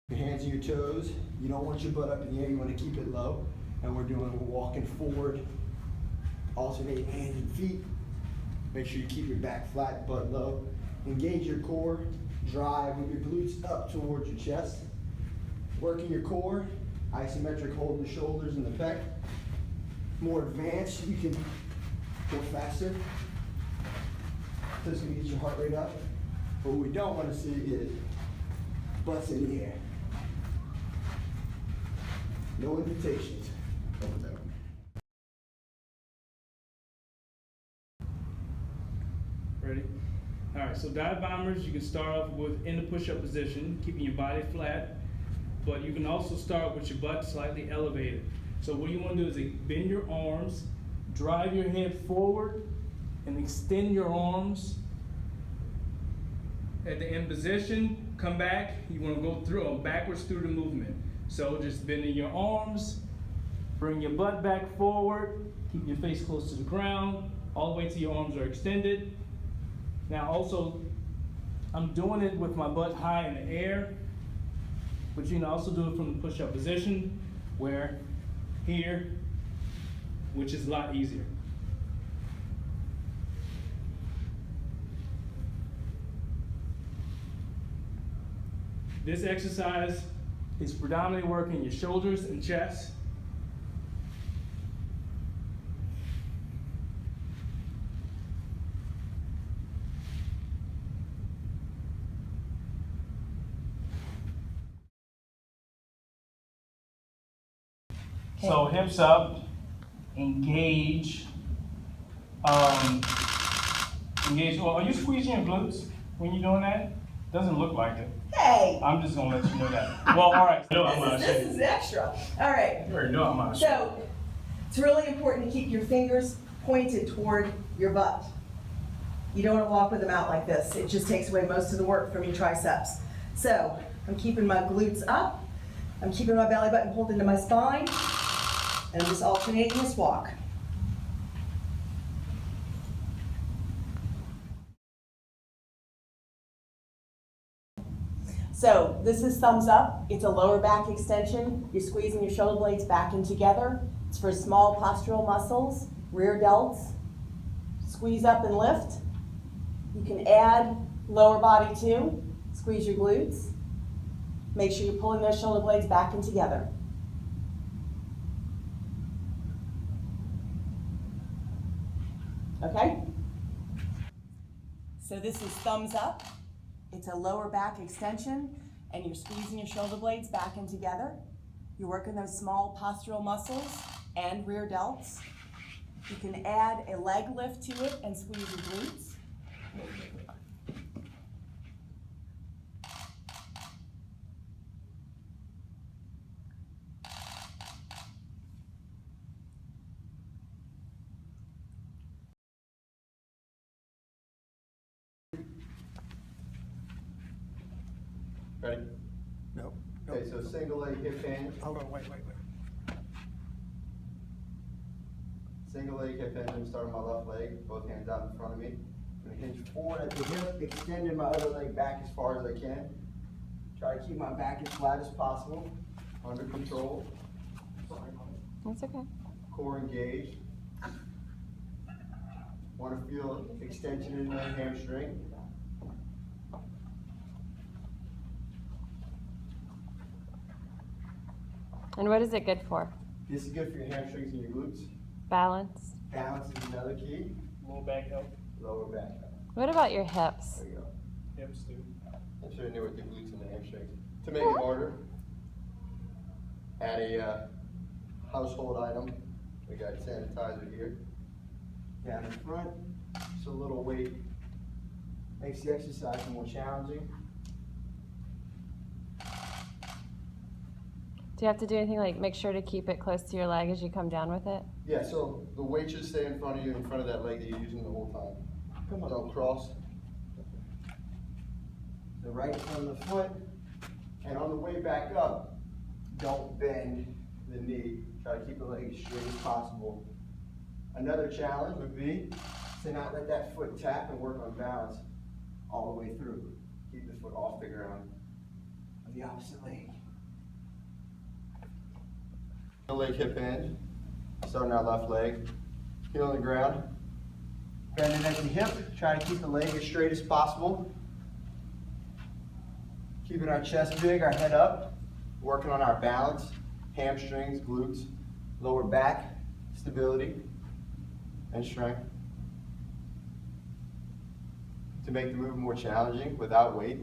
Your hands on your toes. You don't want your butt up in the air, you want to keep it low. And we're walking forward, alternating hands and feet. Make sure you keep your back flat, butt low. Engage your core, drive with your glutes up towards your chest. Working your core, isometric, holding the shoulders and the pec. More advanced, you can go faster. So it's gonna get your heart rate up. But what we don't wanna see is butts in the air. No invitations. Over there. Ready? All right, so dive bombers, you can start off with in the push-up position, keeping your body flat, but you can also start with your butt slightly elevated. So what you want to do is bend your arms, drive your head forward, and extend your arms. At the end position, come back. You want to go through backwards through the movement. So just bending your arms, bring your butt back forward, keep your face close to the ground, all the way till your arms are extended. Now also, I'm doing it with my butt high in the air, but you can also do it from the push-up position, where here, which is a lot easier. This exercise is predominantly working your shoulders and chest. So hips up, engage. Engage. Well, are you squeezing your glutes when you're doing that? Doesn't look like it. Hey! I'm just gonna let you know that. Well, all right. No, I'm not This is extra. All right. No, I'm not. So it's really important to keep your fingers pointed toward your butt. You don't want to walk with them out like this. It just takes away most of the work from your triceps. So I'm keeping my glutes up. I'm keeping my belly button pulled into my spine. And I'm just alternating this walk. So this is thumbs up. It's a lower back extension. You're squeezing your shoulder blades back and together. It's for small postural muscles, rear delts. Squeeze up and lift. You can add lower body too. Squeeze your glutes. Make sure you're pulling those shoulder blades back and together. Okay? So this is thumbs up. It's a lower back extension, and you're squeezing your shoulder blades back and together. You're working those small postural muscles and rear delts. You can add a leg lift to it and squeeze your glutes. Ready? No. Okay, so single leg hip hinge. Hold on, wait. Single leg hip hinge. I'm starting my left leg, both hands out in front of me. I'm gonna hinge forward at the hip, extending my other leg back as far as I can. Try to keep my back as flat as possible, under control. That's okay. Core engaged. Want to feel extension in the hamstring. And what is it good for? This is good for your hamstrings and your glutes. Balance. Balance is another key. Lower back help. Lower back. What about your hips? There you go. Hips too. I'm sure you knew with the glutes and the hamstrings. To make it harder, add a household item. We got sanitizer here. Down in front, just a little weight. Makes the exercise more challenging. Do you have to do anything like make sure to keep it close to your leg as you come down with it? Yeah, so the weight should stay in front of you, in front of that leg that you're using the whole time. Come on. Don't cross. The right front of the foot. And on the way back up, don't bend the knee. Try to keep the leg as straight as possible. Another challenge would be to not let that foot tap and work on balance all the way through. Keep the foot off the ground of the opposite leg. Leg hip hinge. Starting our left leg. Heel on the ground. Bending at the hip. Try to keep the leg as straight as possible. Keeping our chest big, our head up. Working on our balance, hamstrings, glutes, lower back, stability, and strength. To make the move more challenging without weight.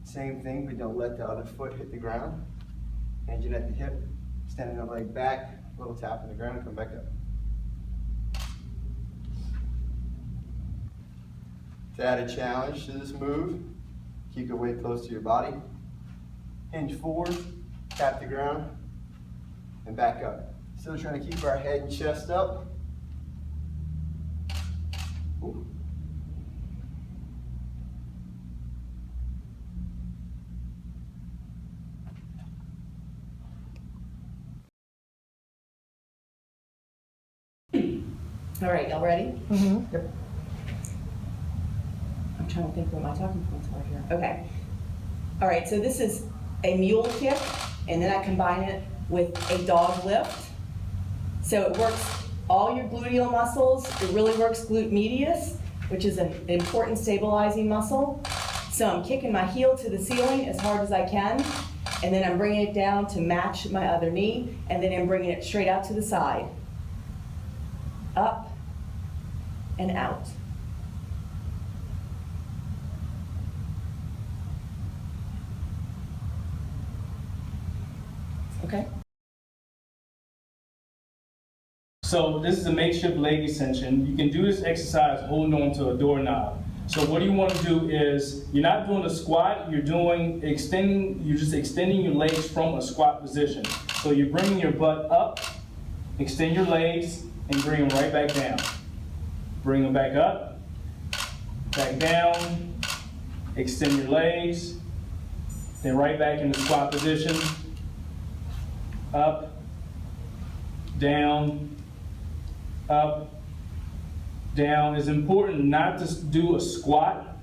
Same thing, but don't let the other foot hit the ground. Hinging at the hip, extending the leg back, little tap on the ground, and come back up. To add a challenge to this move, keep your weight close to your body. Hinge forward, tap the ground, and back up. Still trying to keep our head and chest up. Ooh. All right, y'all ready? Mm-hmm. Yep. I'm trying to think what my talking points are here. Okay. All right, so this is a mule kick, and then I combine it with a dog lift. So it works all your gluteal muscles. It really works glute medius, which is an important stabilizing muscle. So I'm kicking my heel to the ceiling as hard as I can, and then I'm bringing it down to match my other knee, and then I'm bringing it straight out to the side. Up and out. Okay. So this is a makeshift leg extension. You can do this exercise holding on to a doorknob. So what you want to do is, you're not doing a squat, you're just extending your legs from a squat position. So you're bringing your butt up, extend your legs, and bring them right back down. Bring them back up, back down, extend your legs, then right back in the squat position. Up, down, up, down. It's important not to do a squat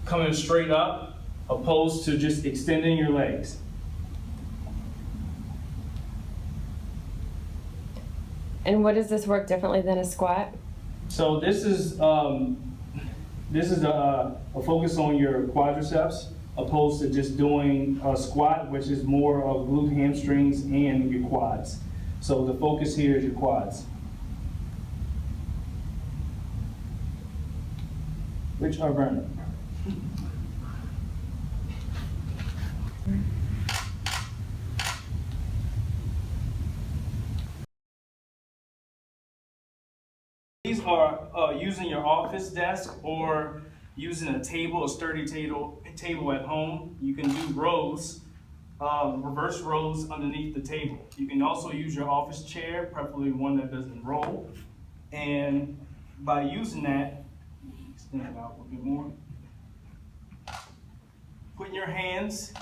coming straight up, opposed to just extending your legs. And what does this work differently than a squat? So this is a focus on your quadriceps, opposed to just doing a squat, which is more of glute, hamstrings, and your quads. So the focus here is your quads, which are burning. These are using your office desk or using a table, a sturdy table at home. You can do rows, reverse rows underneath the table. You can also use your office chair, preferably one that doesn't roll. And by using that, extend it out a little bit more. Putting your hands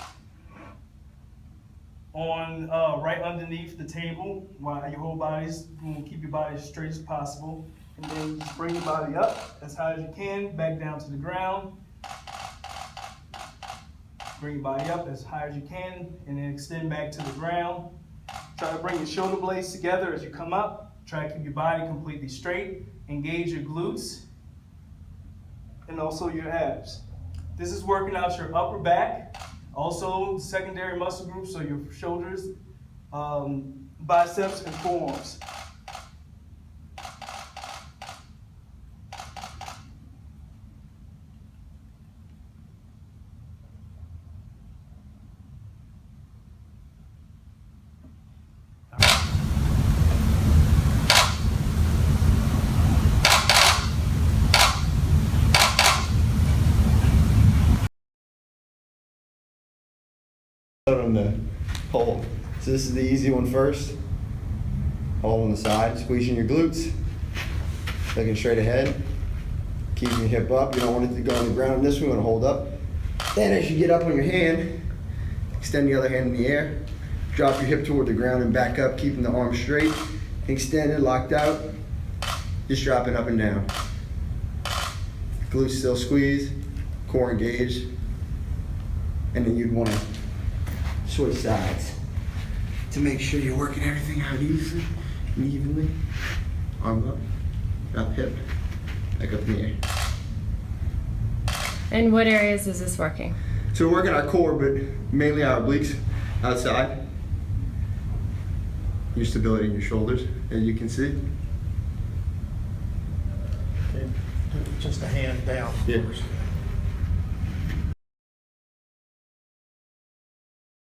on right underneath the table while your whole body's, keep your body as straight as possible. And then just bring your body up as high as you can, back down to the ground. Bring your body up as high as you can, and then extend back to the ground. Try to bring your shoulder blades together as you come up. Try to keep your body completely straight. Engage your glutes and also your abs. This is working out your upper back, also secondary muscle groups, so your shoulders, biceps, and forearms. On the hold. So this is the easy one first. Hold on the side, squeezing your glutes, looking straight ahead, keeping your hip up. You don't want it to go on the ground. This one, you want to hold up. Then as you get up on your hand, extend the other hand in the air, drop your hip toward the ground and back up, keeping the arm straight, extended, locked out, just dropping up and down. Glutes still squeezed, core engaged, and then you'd want to switch sides. to make sure you're working everything out easily and evenly. Arm up, hip, back up in the air. And what areas is this working? So we're working our core, but mainly our obliques outside. Your stability in your shoulders, as you can see. Okay, just a hand down Yeah. first.